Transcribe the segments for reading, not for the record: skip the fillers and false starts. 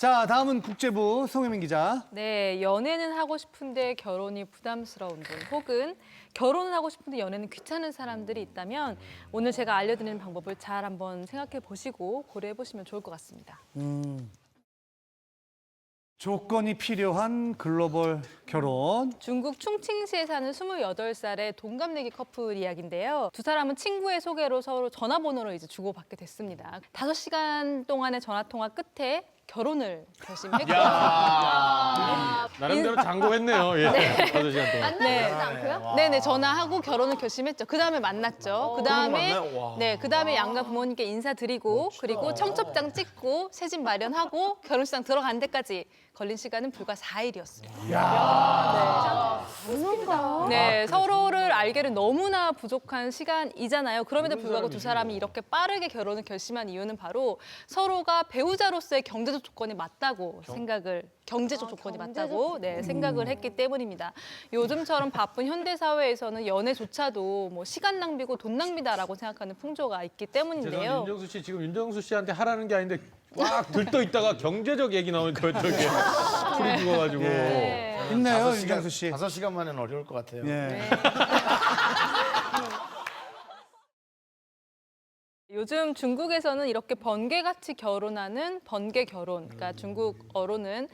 자, 다음은 국제부 송혜민 기자. 네, 연애는 하고 싶은데 결혼이 부담스러운 분 혹은 결혼은 하고 싶은데 연애는 귀찮은 사람들이 있다면 오늘 제가 알려드리는 방법을 잘 한번 생각해 보시고 고려해 보시면 좋을 것 같습니다. 조건이 필요한 글로벌 결혼. 중국 충칭시에 사는 28살의 동갑내기 커플 이야기인데요. 두 사람은 친구의 소개로 서로 전화번호를 이제 주고받게 됐습니다. 5시간 동안의 전화 통화 끝에 결혼을 결심했고요. 나름대로 장고했네요. 예. 5시간 동안. 만나지도 않고요? 네네, 전화하고 결혼을 결심했죠. 그 다음에 만났죠. 그 다음에 그 다음에 양가 부모님께 인사드리고 그리고 청첩장 찍고 새집 마련하고 결혼식장 들어간 데까지 걸린 시간은 불과 4일이었습니다. 네, 서로를 알기를 너무나 부족한 시간이잖아요. 그럼에도 불구하고 두 사람이 이렇게 빠르게 결혼을 결심한 이유는 바로 서로가 배우자로서의 경제적 조건이 맞다고 경제적 조건이 맞다고 생각을 했기 때문입니다. 요즘처럼 바쁜 현대 사회에서는 연애조차도 뭐 시간 낭비고 돈 낭비다라고 생각하는 풍조가 있기 때문인데요. 죄송한데 윤정수 씨 지금 윤정수 씨한테 하라는 게 아닌데 꽉 들떠 있다가 경제적 얘기 나오니까 저게 풀이 죽어가지고. 있나요, 윤정수 씨? 5시간 만에는 어려울 것 같아요. 예. 요즘 중국에서는 이렇게 번개같이 결혼하는 번개 결혼, 그러니까 중국어로는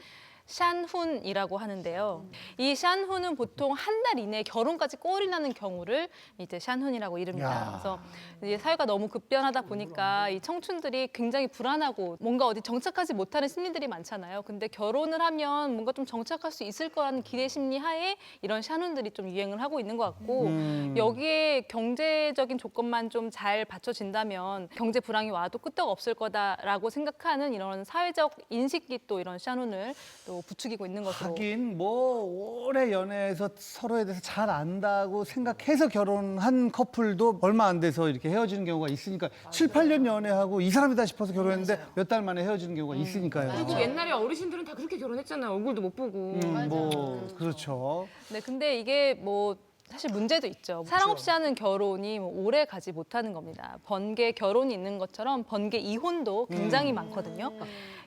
샨훈이라고 하는데요. 이 샨훈은 보통 한 달 이내에 결혼까지 꼴이 나는 경우를 이제 샨훈이라고 이릅니다. 그래서 이제 사회가 너무 급변하다 보니까 이 청춘들이 굉장히 불안하고 뭔가 어디 정착하지 못하는 심리들이 많잖아요. 근데 결혼을 하면 뭔가 좀 정착할 수 있을 거라는 기대 심리 하에 이런 샨훈들이 좀 유행을 하고 있는 것 같고 여기에 경제적인 조건만 좀 잘 받쳐진다면 경제 불황이 와도 끄떡 없을 거다라고 생각하는 이런 사회적 인식이 또 이런 샨훈을 또 부추기고 있는 것으로. 하긴 뭐 오래 연애해서 서로에 대해서 잘 안다고 생각해서 결혼한 커플도 얼마 안 돼서 이렇게 헤어지는 경우가 있으니까 7, 8년 연애하고 이 사람이다 싶어서 결혼했는데 몇 달 만에 헤어지는 경우가 있으니까요. 그리고 옛날에 어르신들은 다 그렇게 결혼했잖아요. 얼굴도 못 보고. 뭐 그렇죠. 네, 근데 이게 뭐 사실 문제도 있죠. 사랑 없이 하는 결혼이 뭐 오래 가지 못하는 겁니다. 번개 결혼이 있는 것처럼 번개 이혼도 굉장히 많거든요.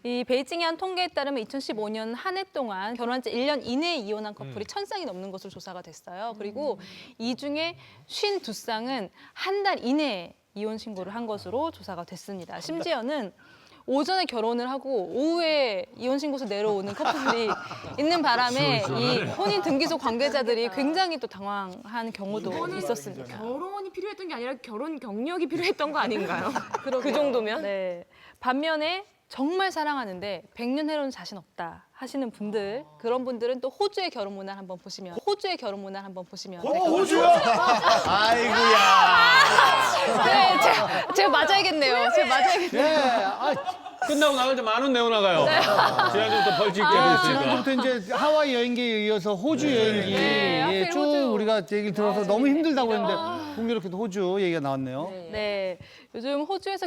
이 베이징의 한 통계에 따르면 2015년 한 해 동안 결혼한 지 1년 이내에 이혼한 커플이 1000쌍이 넘는 것으로 조사가 됐어요. 그리고 이 중에 52쌍은 한 달 이내에 이혼 신고를 한 것으로 조사가 됐습니다. 심지어는 오전에 결혼을 하고 오후에 이혼 신고서 내려오는 커플이 있는 바람에 이 혼인 등기소 관계자들이 굉장히 또 당황한 경우도 있었습니다. 결혼이 필요했던 게 아니라 결혼 경력이 필요했던 거 아닌가요? 그 정도면? 네. 반면에 정말 사랑하는데 100년 해로는 자신 없다 하시는 분들, 그런 분들은 또 호주의 결혼 문화를 한번 보시면 호주야? 아이고야. 네, 제가 맞아야겠네요. 끝나고 나갈 때 10,000원 내고 나가요. 지난주부터 벌칙 깨고 있으니까. 지난주부터 이제 하와이 여행기에 이어서 호주 여행기 하필 쭉 호주. 우리가 얘기를 들어서 너무 힘들다고 했는데 공교롭게도 호주 얘기가 나왔네요. 네, 요즘 호주에서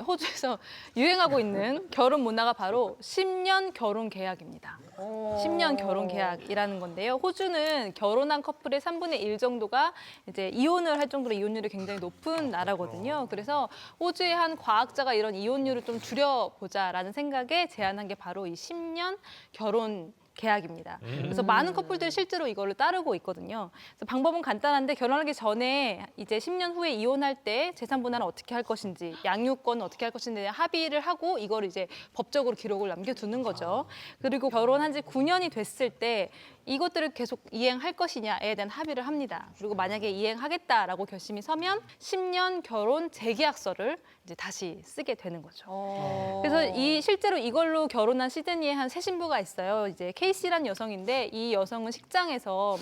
호주에서 유행하고 있는 결혼 문화가 바로 10년 결혼 계약입니다. 10년 결혼 계약이라는 건데요. 호주는 결혼한 커플의 3분의 1 정도가 이제 이혼을 할 정도로 이혼율이 굉장히 높은 나라거든요. 그래서 호주의 한 과학자가 이런 이혼율을 좀 줄여보자라는 생각에 제안한 게 바로 이 10년 결혼 계약입니다. 그래서 많은 커플들이 실제로 이거를 따르고 있거든요. 그래서 방법은 간단한데 결혼하기 전에 이제 10년 후에 이혼할 때 재산 분할을 어떻게 할 것인지, 양육권은 어떻게 할 것인지 합의를 하고 이걸 이제 법적으로 기록을 남겨두는 거죠. 그리고 결혼한 지 9년이 됐을 때 이것들을 계속 이행할 것이냐에 대한 합의를 합니다. 그리고 만약에 이행하겠다라고 결심이 서면 10년 결혼 재계약서를 이제 다시 쓰게 되는 거죠. 그래서 실제로 이걸로 결혼한 시드니에 한 새 신부가 있어요. 이제 케이시라는 여성인데 이 여성은 식장에서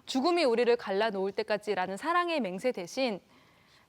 죽음이 우리를 갈라놓을 때까지라는 사랑의 맹세 대신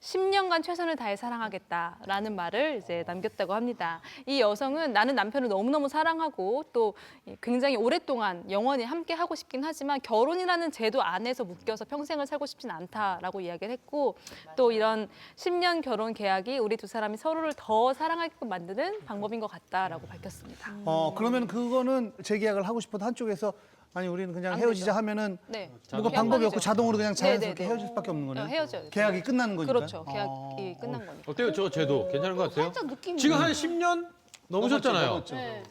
10년간 최선을 다해 사랑하겠다라는 말을 이제 남겼다고 합니다. 이 여성은 나는 남편을 너무너무 사랑하고 또 굉장히 오랫동안 영원히 함께 하고 싶긴 하지만 결혼이라는 제도 안에서 묶여서 평생을 살고 싶진 않다라고 이야기를 했고 또 이런 10년 결혼 계약이 우리 두 사람이 서로를 더 사랑하게끔 만드는 방법인 것 같다라고 밝혔습니다. 그러면 그거는 재계약을 하고 싶어도 한쪽에서 아니 우리는 그냥 헤어지자 하면은 네. 뭔가 방법이 없고 자동으로 그냥 자연스럽게 네네네. 헤어질 수밖에 없는 거네요. 헤어져요. 계약이 끝나는 거니까. 그렇죠. 계약이 끝난 거니까. 어때요, 저 제도? 괜찮은 것 같아요? 살짝 느낌이. 지금 한 10년 넘으셨잖아요. 넘었죠. 네.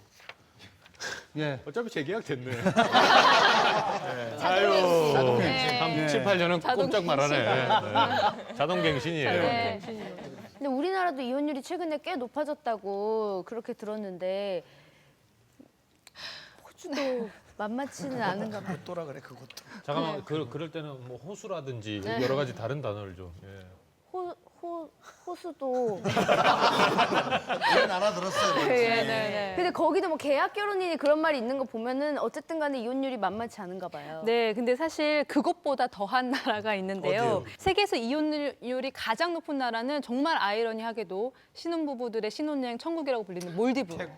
예. 어차피 재계약 됐네. 자동갱신. 한 7, 8년은 꼼짝 말하네. 네. 자동갱신이에요. 네. 근데 우리나라도 이혼율이 최근에 꽤 높아졌다고 그렇게 들었는데 호주도 만만치는 않은가 봐요. 또라 그래 그것도. 잠깐만, 그럴 때는 뭐 호수라든지 여러 가지 다른 단어를 좀. 예. 호수도 이건 알아들었어요. 네. 근데 거기도 뭐 계약 결혼이니 그런 말이 있는 거 보면은 어쨌든 간에 이혼율이 만만치 않은가 봐요. 네, 근데 사실 그것보다 더한 나라가 있는데요. 어디요? 세계에서 이혼율이 가장 높은 나라는 정말 아이러니하게도 신혼부부들의 신혼여행 천국이라고 불리는 몰디브입니다.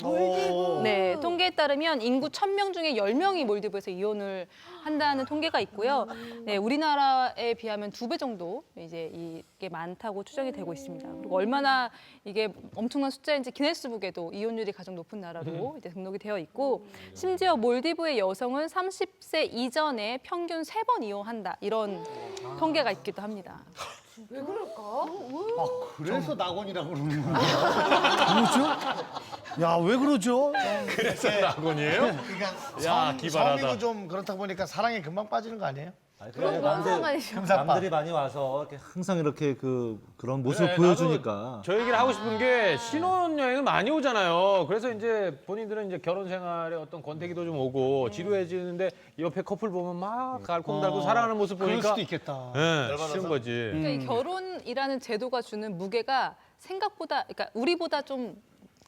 몰디브. 네, 통계에 따르면 인구 1000명 중에 10명이 몰디브에서 이혼을 한다는 통계가 있고요. 네, 우리나라에 비하면 2배 정도 이제 이게 많다고 추정이 되고 있습니다. 그리고 얼마나 이게 엄청난 숫자인지 기네스북에도 이혼율이 가장 높은 나라로 이제 등록이 되어 있고, 심지어 몰디브의 여성은 30세 이전에 평균 3번 이혼한다, 이런 통계가 있기도 합니다. 그래서 낙원이라고 그러는 건가요? 그렇죠? 야, 왜 그러죠? 그래서 낙원이에요? 그러니까 야, 기발하다. 성이고 좀 그렇다 보니까 사랑에 금방 빠지는 거 아니에요? 그런 건 상관이죠. 남들이 많이 와서 이렇게 항상 이렇게 그런 모습을 그래, 보여주니까. 저 얘기를 하고 싶은 게 신혼여행을 많이 오잖아요. 그래서 이제 본인들은 이제 결혼 생활에 어떤 권태기도 좀 오고 지루해지는데 옆에 커플 보면 막 알콩달콩 사랑하는 모습 그럴 보니까 수도 있겠다. 예, 싫은 거지. 그러니까 이 결혼이라는 제도가 주는 무게가 생각보다, 그러니까 우리보다 좀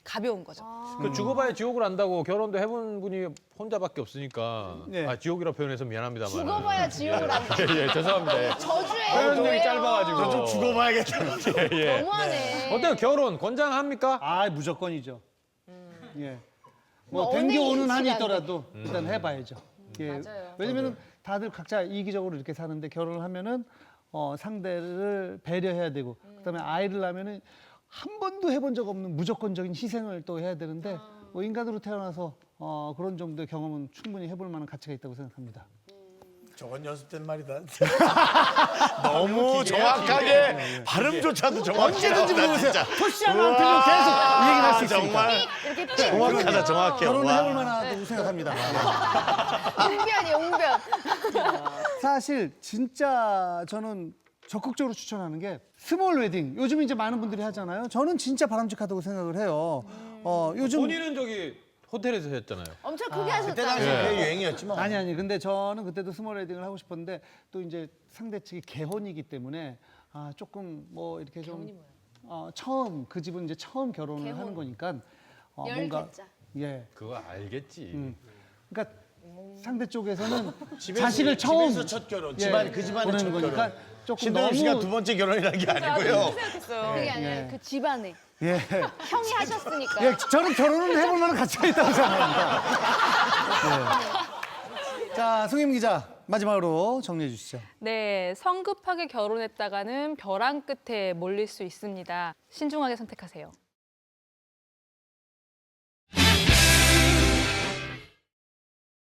가벼운 거죠. 그 죽어봐야 지옥을 안다고 결혼도 해본 분이 혼자밖에 없으니까 네. 아, 지옥이라 표현해서 미안합니다만. 죽어봐야 지옥을 안다. 예, 죄송합니다. 저주예요. 표현력이 짧아가지고. 저 좀 죽어봐야겠다. 예, 예. 너무하네. 어때요? 결혼 권장합니까? 아, 무조건이죠. 예. 뭐 뭐 댕겨오는 언행이 한이 일치가 안 있더라도 일단 해봐야죠. 예. 맞아요. 왜냐면은 다들 각자 이기적으로 이렇게 사는데 결혼을 하면은 상대를 배려해야 되고, 그다음에 아이를 낳으면은 한 번도 해본 적 없는 무조건적인 희생을 또 해야 되는데, 뭐 인간으로 태어나서 그런 정도의 경험은 충분히 해볼 만한 가치가 있다고 생각합니다. 저건 연습된 말이다. 너무 정확하게 발음조차도 정확해. 언제든지 나온다, 물어보세요. 진짜. 토시 하나한테도 계속 이 얘기를 할 수 있으니까. 정말 이렇게 정확하다, 정확해. 결혼을 와. 해볼 만하다고 생각합니다. 웅변이에요, 웅변. 사실 진짜 저는 적극적으로 추천하는 게 스몰 웨딩. 요즘 이제 많은 분들이 하잖아요. 저는 진짜 바람직하다고 생각을 해요. 요즘 본인은 저기 호텔에서 했잖아요. 엄청 크게 그때 하셨다. 당시 그게 유행이었지 뭐. 아니 근데 저는 그때도 스몰 웨딩을 하고 싶었는데 또 이제 상대 측이 개혼이기 때문에 조금 뭐 이렇게 좀 처음 그 집은 이제 처음 결혼을 하는 거니까 뭔가 열개자. 예. 그거 알겠지. 그러니까 상대 쪽에서는 자식을 처음 집에서 첫 결혼. 집안 그 집안의 보내는 첫 거니까 결혼. 조금 신동엽 씨가 너무 두 번째 결혼이라는 게 아니고요. 그게 아니라 예. 그 집안에 예. 형이 하셨으니까. 예, 저는 결혼을 해볼 만한 가치가 있다고 생각합니다. 예. 자, 송임 기자 마지막으로 정리해 주시죠. 네, 성급하게 결혼했다가는 벼랑 끝에 몰릴 수 있습니다. 신중하게 선택하세요.